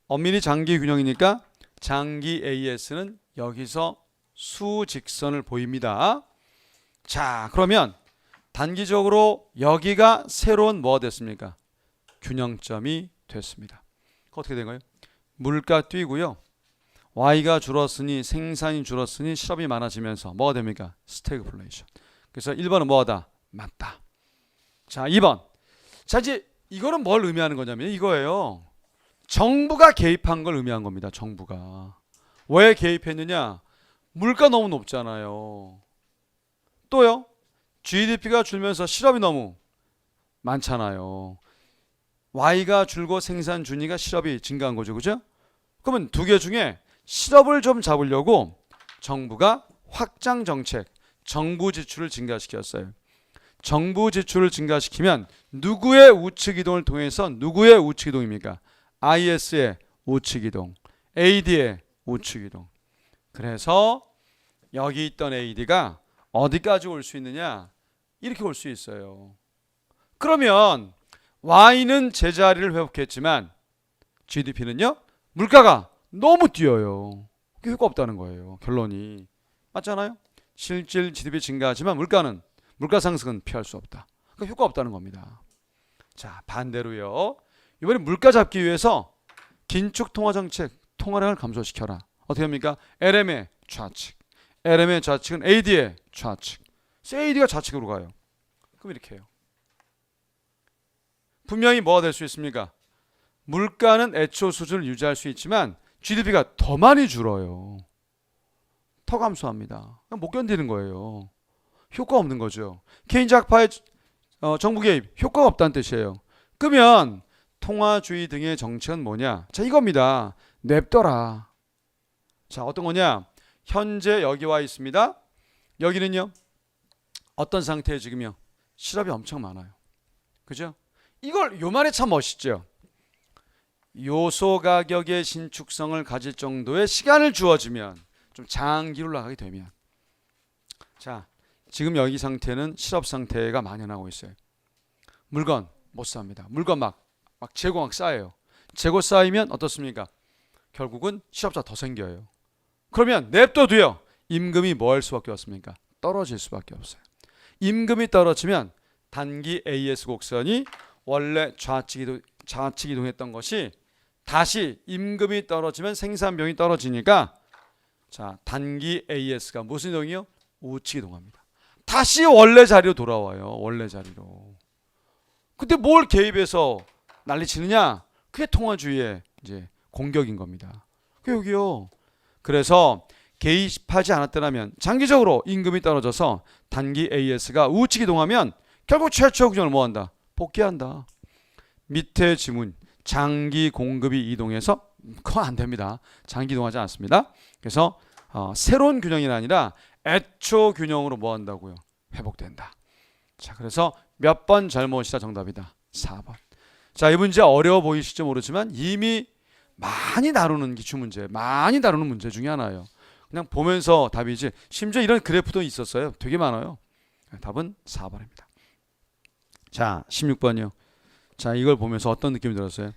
엄밀히 장기 균형이니까 장기 AS는 여기서 수직선을 보입니다. 자, 그러면 단기적으로 여기가 새로운 뭐가 됐습니까? 균형점이 됐습니다. 어떻게 된 거예요? 물가 뛰고요. Y가 줄었으니 생산이 줄었으니 실업이 많아지면서 뭐가 됩니까? 스태그플레이션. 그래서 1번은 뭐하다? 맞다. 자, 2번. 자, 이제 이거는 뭘 의미하는 거냐면 이거예요. 정부가 개입한 걸 의미한 겁니다. 정부가. 왜 개입했느냐? 물가 너무 높잖아요. 또요. GDP가 줄면서 실업이 너무 많잖아요. Y가 줄고 생산 준위가 실업이 증가한 거죠. 그죠? 그러면 두 개 중에 실업을 좀 잡으려고 정부가 확장 정책, 정부 지출을 증가시켰어요. 정부 지출을 증가시키면 누구의 우측 이동을 통해서 누구의 우측 이동입니까? IS의 우측 이동, AD의 우측 이동. 그래서 여기 있던 AD가 어디까지 올 수 있느냐? 이렇게 올 수 있어요. 그러면 Y는 제자리를 회복했지만 GDP는요? 물가가 너무 뛰어요. 그게 효과 없다는 거예요. 결론이. 맞잖아요? 실질 GDP 증가하지만 물가 상승은 피할 수 없다. 그러니까 효과 없다는 겁니다. 자, 반대로요. 이번에 물가 잡기 위해서 긴축 통화 정책, 통화량을 감소시켜라. 어떻게 합니까? LM의 좌측. LM의 좌측은 AD의 좌측. AD가 좌측으로 가요. 그럼 이렇게 해요. 분명히 뭐가 될 수 있습니까? 물가는 애초 수준을 유지할 수 있지만 GDP가 더 많이 줄어요. 더 감소합니다. 못 견디는 거예요. 효과 없는 거죠. 케인즈 학파의 정부 개입 효과가 없다는 뜻이에요. 그러면 통화주의 등의 정책은 뭐냐? 자, 이겁니다. 냅둬라. 자, 어떤 거냐? 현재 여기 와 있습니다. 여기는요. 어떤 상태에 지금요? 실업이 엄청 많아요. 그죠? 이걸 요만해 참 멋있죠. 요소 가격의 신축성을 가질 정도의 시간을 주어지면 좀 장기로 나가게 되면 자, 지금 여기 상태는 실업 상태가 만연하고 있어요. 물건 못 삽니다. 물건 막 재고 막 쌓여요. 재고 쌓이면 어떻습니까? 결국은 실업자 더 생겨요. 그러면 냅둬도요. 임금이 뭐 할 수밖에 없습니까? 떨어질 수밖에 없어요. 임금이 떨어지면 단기 AS 곡선이 원래 좌측 이동했던 것이 다시 임금이 떨어지면 생산 비용이 떨어지니까 자, 단기 AS가 무슨 이동이요? 우측 이동합니다. 다시 원래 자리로 돌아와요. 원래 자리로. 근데 뭘 개입해서 난리치느냐? 그게 통화주의의 이제 공격인 겁니다. 그 여기요. 그래서 개입하지 않았더라면 장기적으로 임금이 떨어져서 단기 AS가 우측 이동하면 결국 최초 구조를 뭐한다? 복귀한다. 밑에 지문 장기 공급이 이동해서 그건 안 됩니다. 장기 이동하지 않습니다. 그래서 새로운 균형이 아니라 애초 균형으로 뭐 한다고요? 회복된다. 자, 그래서 몇 번 잘못이다 정답이다. 4번. 자, 이 문제 어려워 보이실지 모르지만 이미 많이 다루는 기출문제, 많이 다루는 문제 중에 하나예요. 그냥 보면서 답이지. 심지어 이런 그래프도 있었어요. 되게 많아요. 답은 4번입니다. 자, 16번이요. 자, 이걸 보면서 어떤 느낌이 들었어요?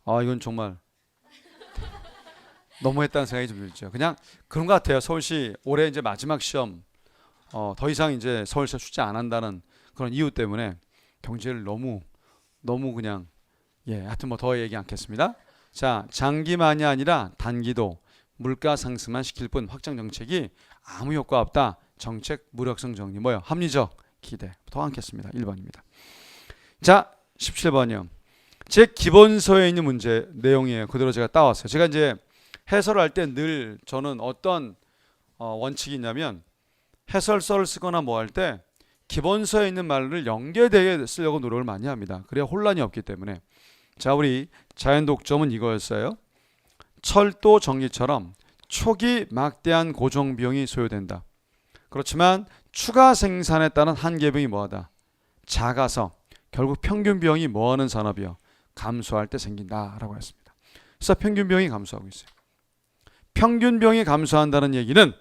이건 정말 너무했다는 생각이 좀 들죠. 그냥 그런 것 같아요. 서울시 올해 이제 마지막 시험, 더 이상 이제 서울시 출제 안 한다는 그런 이유 때문에 경제를 너무 그냥 하여튼 뭐 더 얘기 않겠습니다. 자, 장기만이 아니라 단기도 물가 상승만 시킬 뿐 확장 정책이 아무 효과 없다. 정책 무력성 정리 뭐요? 합리적 기대 더 않겠습니다. 1번입니다. 자, 17번이요. 제 기본서에 있는 문제 내용이에요. 그대로 제가 따왔어요. 제가 이제 해설을 할 때 늘 저는 어떤 원칙이 있냐면 해설서를 쓰거나 뭐 할 때 기본서에 있는 말을 연계되게 쓰려고 노력을 많이 합니다. 그래야 혼란이 없기 때문에. 자, 우리 자연 독점은 이거였어요. 철도 전기처럼 초기 막대한 고정 비용이 소요된다. 그렇지만 추가 생산에 따른 한계 비용이 뭐하다? 작아서 결국 평균 비용이 뭐하는 산업이요? 감소할 때 생긴다라고 했습니다. 그래서 평균 비용이 감소하고 있어요. 평균 비용이 감소한다는 얘기는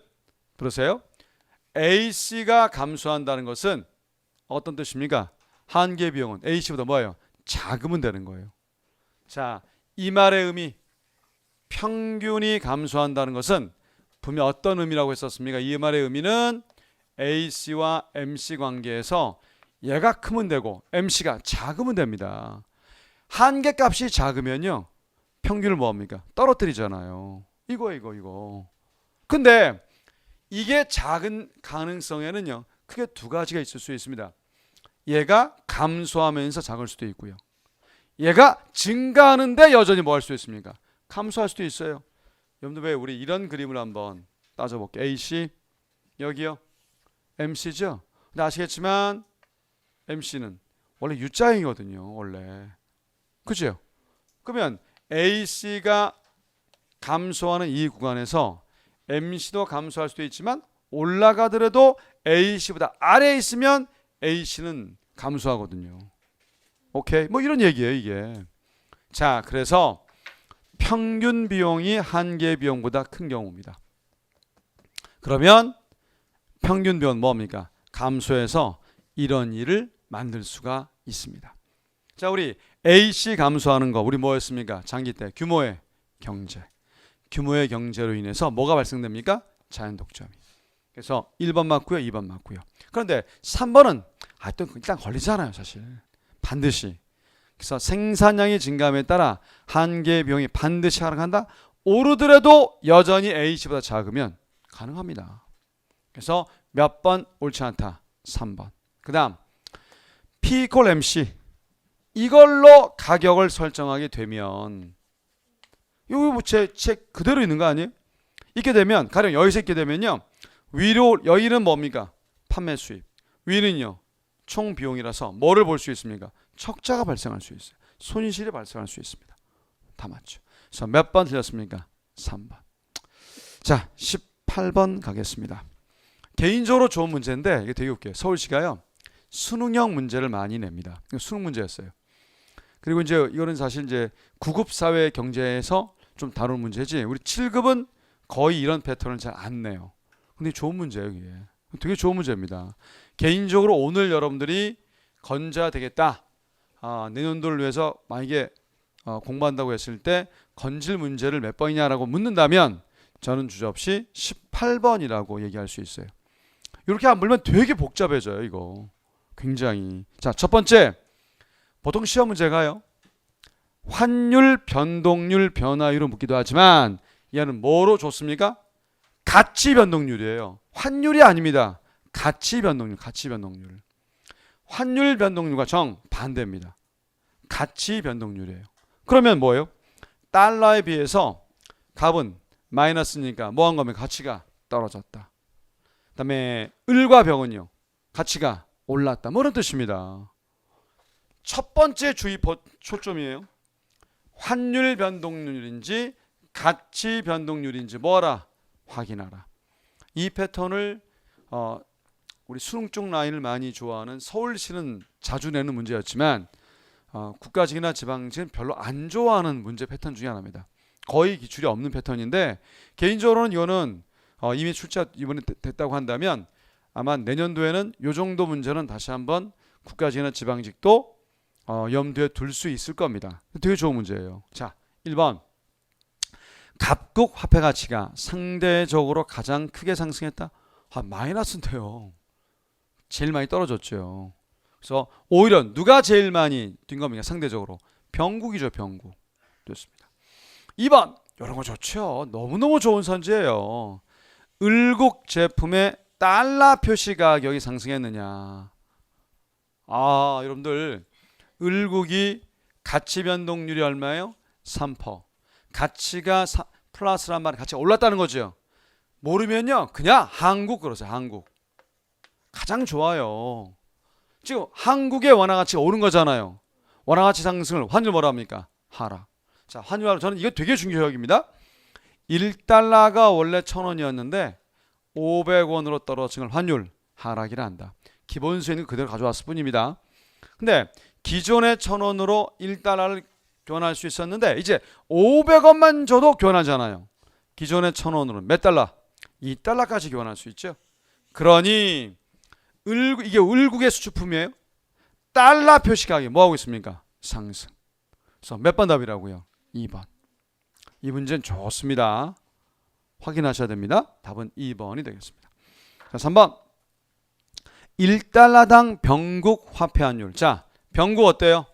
들으세요. AC가 감소한다는 것은 어떤 뜻입니까? 한계 비용은 AC보다 뭐예요? 작으면 되는 거예요. 자, 이 말의 의미 평균이 감소한다는 것은 분명 어떤 의미라고 했었습니까? 이 말의 의미는 AC와 MC 관계에서 얘가 크면 되고 MC가 작으면 됩니다. 한계값이 작으면요 평균을 뭐합니까? 떨어뜨리잖아요. 이거. 근데 이게 작은 가능성에는요 크게 두 가지가 있을 수 있습니다. 얘가 감소하면서 작을 수도 있고요. 얘가 증가하는데 여전히 뭐 할 수 있습니까? 감소할 수도 있어요. 여러분들 왜 우리 이런 그림을 한번 따져볼게요. AC 여기요. MC죠. 근데 아시겠지만 MC는 원래 U자형이거든요. 원래. 그죠? 그러면 AC가 감소하는 이 구간에서 MC도 감소할 수도 있지만 올라가더라도 AC보다 아래에 있으면 AC는 감소하거든요. 오케이? 뭐 이런 얘기예요, 이게. 자, 그래서 평균 비용이 한계 비용보다 큰 경우입니다. 그러면 평균 비용은 뭡니까? 감소해서 이런 일을 만들 수가 있습니다. 자, 우리 AC 감소하는 거 우리 뭐였습니까? 장기 때 규모의 경제. 규모의 경제로 인해서 뭐가 발생됩니까? 자연 독점이. 그래서 1번 맞고요, 2번 맞고요. 그런데 3번은 또 일단 걸리잖아요, 사실. 반드시. 그래서 생산량이 증가함에 따라 한계 비용이 반드시 하락한다. 오르더라도 여전히 AC보다 작으면 가능합니다. 그래서 몇 번 옳지 않다. 3번. 그 다음 P equal MC 이걸로 가격을 설정하게 되면 이거 뭐 제 책 그대로 있는 거 아니에요? 있게 되면 가령 여기서 있게 되면요 위로 여기는 뭡니까? 판매 수입 위는요 총 비용이라서 뭐를 볼 수 있습니까? 적자가 발생할 수 있어요. 손실이 발생할 수 있습니다. 다 맞죠. 그래서 몇 번 틀렸습니까? 3번. 자, 18번 가겠습니다. 개인적으로 좋은 문제인데 이게 되게 웃겨요. 서울시가요 수능형 문제를 많이 냅니다. 수능 문제였어요. 그리고 이제 이거는 사실 이제 9급 사회 경제에서 좀 다루는 문제지 우리 7급은 거의 이런 패턴을 잘 안 내요. 근데 좋은 문제예요, 이게. 되게 좋은 문제입니다. 개인적으로 오늘 여러분들이 건져야 되겠다 내년도를 위해서 만약에 공부한다고 했을 때 건질 문제를 몇 번이냐라고 묻는다면 저는 주저없이 18번이라고 얘기할 수 있어요. 이렇게 안 물면 되게 복잡해져요, 이거. 굉장히. 자, 첫 번째. 보통 시험 문제가요. 환율, 변동률, 변화율을 묻기도 하지만 얘는 뭐로 줬습니까? 가치 변동률이에요. 환율이 아닙니다. 가치 변동률, 가치 변동률. 환율 변동률과 정반대입니다. 가치 변동률이에요. 그러면 뭐예요? 달러에 비해서 값은 마이너스니까 뭐 한 거면 가치가 떨어졌다. 그다음에 을과 병은요. 가치가 올랐다. 뭐 이런 뜻입니다. 첫 번째 주의 초점이에요. 환율 변동률인지 가치 변동률인지 뭐하라? 확인하라. 이 패턴을 우리 수능 쪽 라인을 많이 좋아하는 서울시는 자주 내는 문제였지만 국가직이나 지방직은 별로 안 좋아하는 문제 패턴 중에 하나입니다. 거의 기출이 없는 패턴인데 개인적으로는 이거는 이미 출제 이번에 됐다고 한다면 아마 내년도에는 이 정도 문제는 다시 한번 국가직이나 지방직도 염두에 둘 수 있을 겁니다. 되게 좋은 문제예요. 자, 1번. 갑국 화폐 가치가 상대적으로 가장 크게 상승했다. 마이너스인데요. 제일 많이 떨어졌죠. 그래서 오히려 누가 제일 많이 뛴 겁니까? 상대적으로. 병국이죠, 병국. 됐습니다. 2번. 이런 거 좋죠. 너무너무 좋은 선지예요. 을국 제품의 달러 표시 가격이 상승했느냐. 여러분들 을국이 가치 변동률이 얼마예요? 3%. 가치가 플러스란 말은 가치가 올랐다는 거죠. 모르면요. 그냥 한국 그러세요. 한국. 가장 좋아요. 지금 한국의 원화 가치가 오른 거잖아요. 원화 가치 상승을 환율 뭐라 합니까? 하락. 자, 환율 저는 이거 되게 중요합니다. 1달러가 원래 1,000원이었는데 500원으로 떨어진 환율 하락이라 한다. 기본 수익은 그대로 가져왔을 뿐입니다. 근데 기존의 1,000원으로 1달러를 교환할 수 있었는데 이제 500원만 줘도 교환하잖아요. 기존의 1,000원으로 몇 달러? 2달러까지 교환할 수 있죠. 그러니 이게 을국의 수출품이에요. 달러 표시 가격이 뭐하고 있습니까? 상승. 그래서 몇 번 답이라고요? 2번. 이 문제는 좋습니다. 확인하셔야 됩니다. 답은 2번이 되겠습니다. 자, 3번. 1달러당 병국 화폐 환율. 자, 병국 어때요?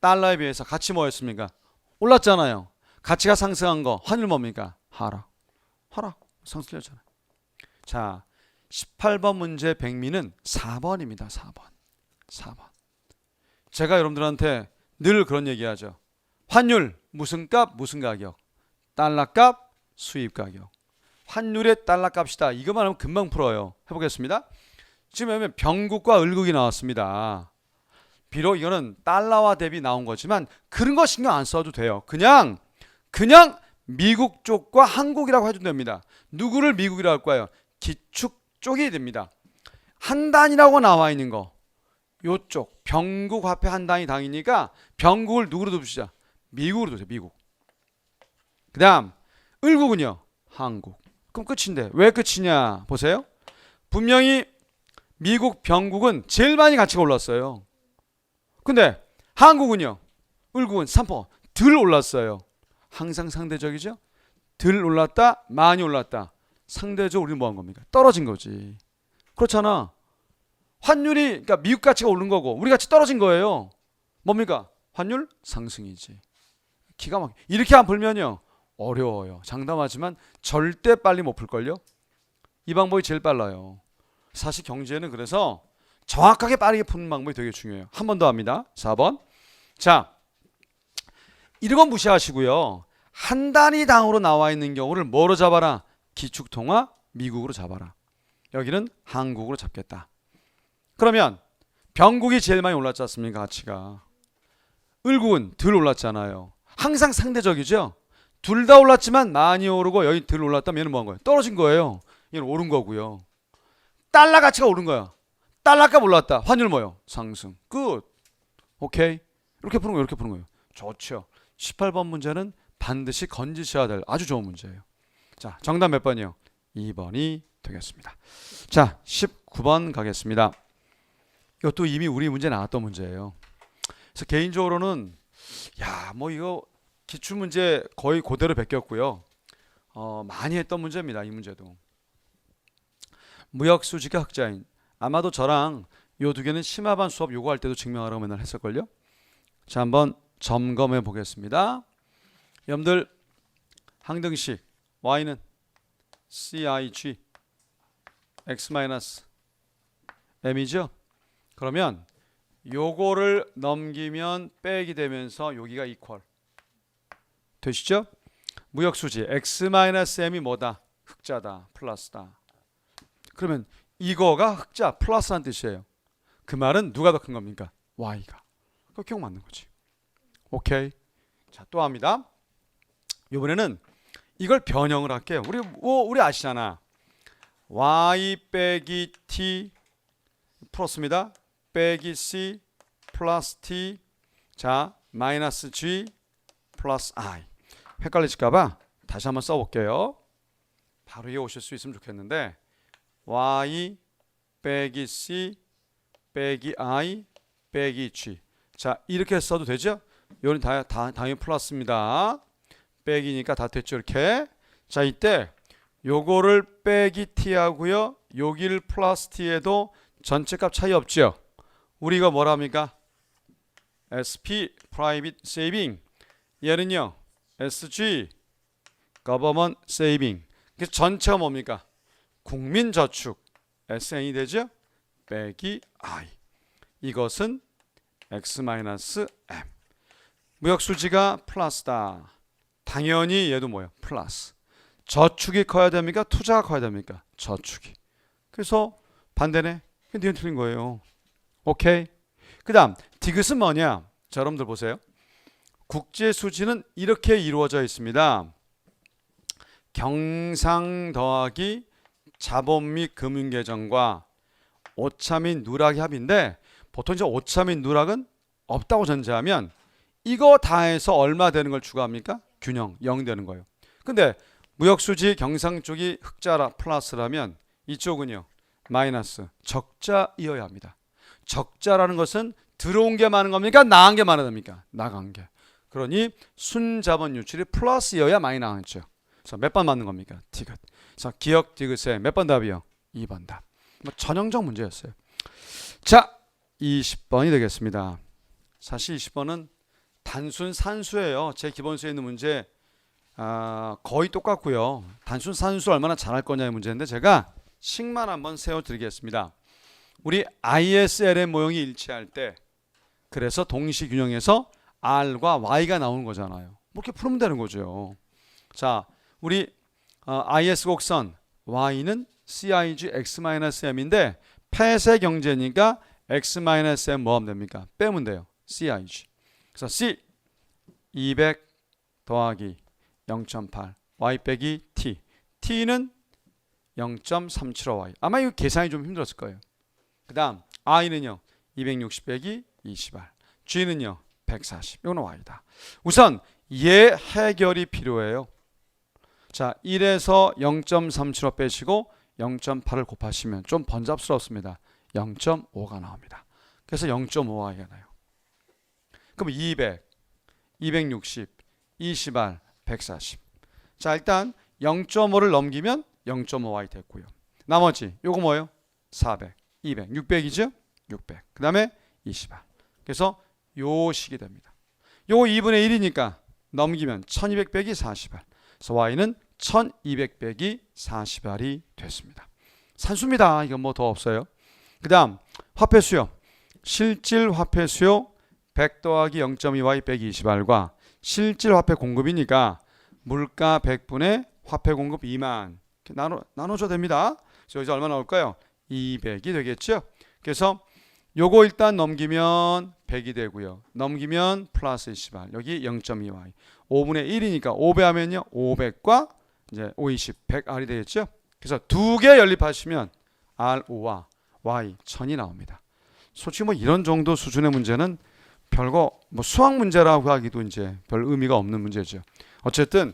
달러에 비해서 가치 뭐였습니까? 올랐잖아요. 가치가 상승한 거 환율 뭡니까? 하락. 상승했잖아요. 자, 18번 문제 백미는 4번입니다. 4번. 제가 여러분들한테 늘 그런 얘기하죠. 환율 무슨 값 무슨 가격. 달러 값 수입 가격. 환율의 달러 값이다. 이것만 하면 금방 풀어요. 해보겠습니다. 지금 보면 병국과 을국이 나왔습니다. 비록 이거는 달러와 대비 나온 거지만 그런 거 신경 안 써도 돼요. 그냥 미국 쪽과 한국이라고 해도 됩니다. 누구를 미국이라고 할 거예요? 기축 쪽이 됩니다. 한 단이라고 나와 있는 거 요쪽 병국 화폐 한 단위 당이니까 병국을 누구로 두시자? 미국으로 두세요. 미국. 그 다음 을국은요? 한국. 그럼 끝인데 왜 끝이냐 보세요. 분명히 미국 병국은 제일 많이 가치가 올랐어요. 근데 한국은요? 을국은 3% 덜 올랐어요. 항상 상대적이죠. 덜 올랐다 많이 올랐다. 상대적으로 우리는 뭐 한 겁니까? 떨어진 거지. 그렇잖아. 환율이 그러니까 미국 가치가 오른 거고 우리 가치 떨어진 거예요. 뭡니까? 환율 상승이지. 기가 막혀. 이렇게 안 풀면요 어려워요. 장담하지만 절대 빨리 못 풀걸요. 이 방법이 제일 빨라요. 사실 경제는 그래서 정확하게 빠르게 푸는 방법이 되게 중요해요. 한 번 더 합니다. 4번. 자, 이런 건 무시하시고요. 한 단위당으로 나와 있는 경우를 뭐로 잡아라? 기축통화 미국으로 잡아라. 여기는 한국으로 잡겠다. 그러면 병국이 제일 많이 올랐지 않습니까? 가치가. 을국은 덜 올랐잖아요. 항상 상대적이죠. 둘 다 올랐지만 많이 오르고 여기 덜 올랐다면 얘는 뭐 한 거예요? 떨어진 거예요. 얘는 오른 거고요. 달러 가치가 오른 거야. 달러값 올랐다. 환율 뭐요? 상승. 끝. 오케이. 이렇게 푸는 거예요. 이렇게 푸는 거예요. 좋죠. 18번 문제는 반드시 건지셔야 될 아주 좋은 문제예요. 자, 정답 몇 번이요? 2번이 되겠습니다. 자, 19번 가겠습니다. 이것도 이미 우리 문제 나왔던 문제예요. 그래서 개인적으로는 야, 뭐 이거 기출 문제 거의 그대로 베꼈고요. 많이 했던 문제입니다. 이 문제도. 무역 수지가 흑자인. 아마도 저랑 요 두 개는 심화반 수업 요구할 때도 증명하라고 맨날 했을걸요. 자, 한번 점검해 보겠습니다. 여러분들 항등식 y는 CIG x-m이죠. 그러면 요거를 넘기면 빼기 되면서 여기가 이퀄 되시죠? 무역수지 x-m이 뭐다? 흑자다, 플러스다. 그러면 이거가 흑자, 플러스란 뜻이에요. 그 말은 누가 더 큰 겁니까? y가. 그거 기억 맞는 거지. 오케이. 자, 또 합니다. 이번에는 이걸 변형을 할게요. 우리 아시잖아. y 빼기 t 플러스입니다. 빼기 c 플러스 t. 자, 마이너스 g 플러스 i. 헷갈리실까봐 다시 한번 써볼게요. 바로 이해 오실 수 있으면 좋겠는데, y 빼기 c 빼기 i 빼기 g. 자, 이렇게 써도 되죠? 이건 당연히 플러스입니다. 빼기니까 다 됐죠, 이렇게. 자, 이때 요거를 빼기 t 하고요, 여기를 플러스 t에도 전체값 차이 없죠. 우리 이거 뭐라 합니까? SP Private Saving. 얘는요 SG Government Saving. 그래서 전체가 뭡니까? 국민저축 SN이 되죠? 빼기 I. 이것은 X-M. 무역수지가 플러스다. 당연히 얘도 뭐예요? 플러스. 저축이 커야 됩니까? 투자가 커야 됩니까? 저축이. 그래서 반대네. 니은 틀린 거예요. 오케이. 그 다음 디귿은 뭐냐? 자, 여러분들 보세요. 국제수지는 이렇게 이루어져 있습니다. 경상 더하기 자본 및 금융계정과 오차 및 누락의 합인데, 보통 이제 오차 및 누락은 없다고 전제하면 이거 다 해서 얼마 되는 걸 추가합니까? 균형 0 되는 거예요. 근데 무역수지 경상 쪽이 흑자라 플러스라면 이쪽은요 마이너스, 적자이어야 합니다. 적자라는 것은 들어온 게 많은 겁니까? 나간 게 많아야 됩니까? 나간 게. 그러니 순자본 유출이 플러스여야 많이 나왔죠. 그래서 몇 번 맞는 겁니까? 디귿. 그래서 기억 디귿에 몇 번 답이요? 2번 답. 뭐 전형적 문제였어요. 자, 20번이 되겠습니다. 사실 20번은 단순 산수예요. 제 기본서에 있는 문제 거의 똑같고요. 단순 산수 얼마나 잘할 거냐의 문제인데 제가 식만 한번 세워드리겠습니다. 우리 ISL의 모형이 일치할 때, 그래서 동시균형에서 R과 Y가 나오는 거잖아요. 뭐 이렇게 풀면 되는 거죠. 자, 우리 IS 곡선 Y는 CIG X-M인데 폐쇄 경제니까 X-M 뭐 하면 됩니까? 빼면 돼요. CIG. 그래서 C 200 더하기 0.8 Y 빼기 T. T는 0.375Y. 아마 이거 계산이 좀 힘들었을 거예요. 그 다음 I는요 260 빼기 20R. G는요 140. 이거는 Y다. 우선 얘 해결이 필요해요. 자, 1에서 0.375 빼시고 0.8을 곱하시면 좀 번잡스럽습니다. 0.5가 나옵니다. 그래서 0.5Y가 나요. 그럼 200, 260, 20R, 140. 자, 일단 0.5를 넘기면 0.5Y 됐고요. 나머지 요거 뭐예요? 400, 200, 600이죠? 600. 그 다음에 20R. 그래서 요 식이 됩니다. 요거 2분의 1이니까 넘기면 1200 빼기 40R. 그래서 Y는 1200 빼기 40R이 됐습니다. 산수입니다. 이건 뭐 더 없어요. 그 다음 화폐 수요. 실질 화폐 수요 100 더하기 0.2Y 빼기 20R과 실질 화폐 공급이니까 물가 100분의 화폐 공급 2만 나눠줘야 됩니다. 그래서 여기서 얼마 나올까요? 200이 되겠죠. 그래서 요거 일단 넘기면 100이 되고요. 넘기면 플러스 20R. 여기 0.2Y. 5분의 1이니까 5배 하면요. 500과 이제 520, 100R이 되겠죠. 그래서 두 개 연립하시면 R5와 Y 1000이 나옵니다. 솔직히 뭐 이런 정도 수준의 문제는 별거 뭐 수학 문제라고 하기도 이제 별 의미가 없는 문제죠. 어쨌든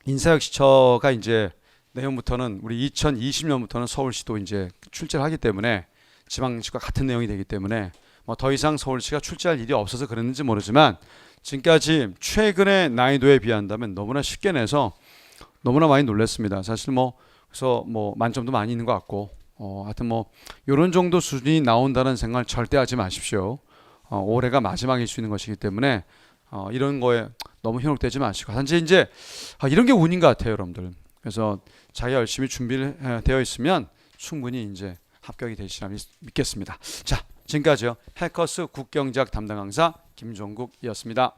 인사혁신처가 이제 내년부터는 우리 2020년부터는 서울시도 이제 출제를 하기 때문에 지방시과 같은 내용이 되기 때문에 더 이상 서울시가 출제할 일이 없어서 그랬는지 모르지만 지금까지 최근의 난이도에 비한다면 너무나 쉽게 내서 너무나 많이 놀랐습니다. 사실 그래서 만점도 많이 있는 것 같고 하여튼 이런 정도 수준이 나온다는 생각을 절대 하지 마십시오. 올해가 마지막일 수 있는 것이기 때문에 이런 거에 너무 현혹되지 마시고 단지 이제 이런 게 운인 것 같아요, 여러분들. 그래서 자기 열심히 준비를 되어 있으면 충분히 이제 합격이 되시리라 믿겠습니다. 자, 지금까지요. 해커스 국경제학 담당 강사 김종국이었습니다.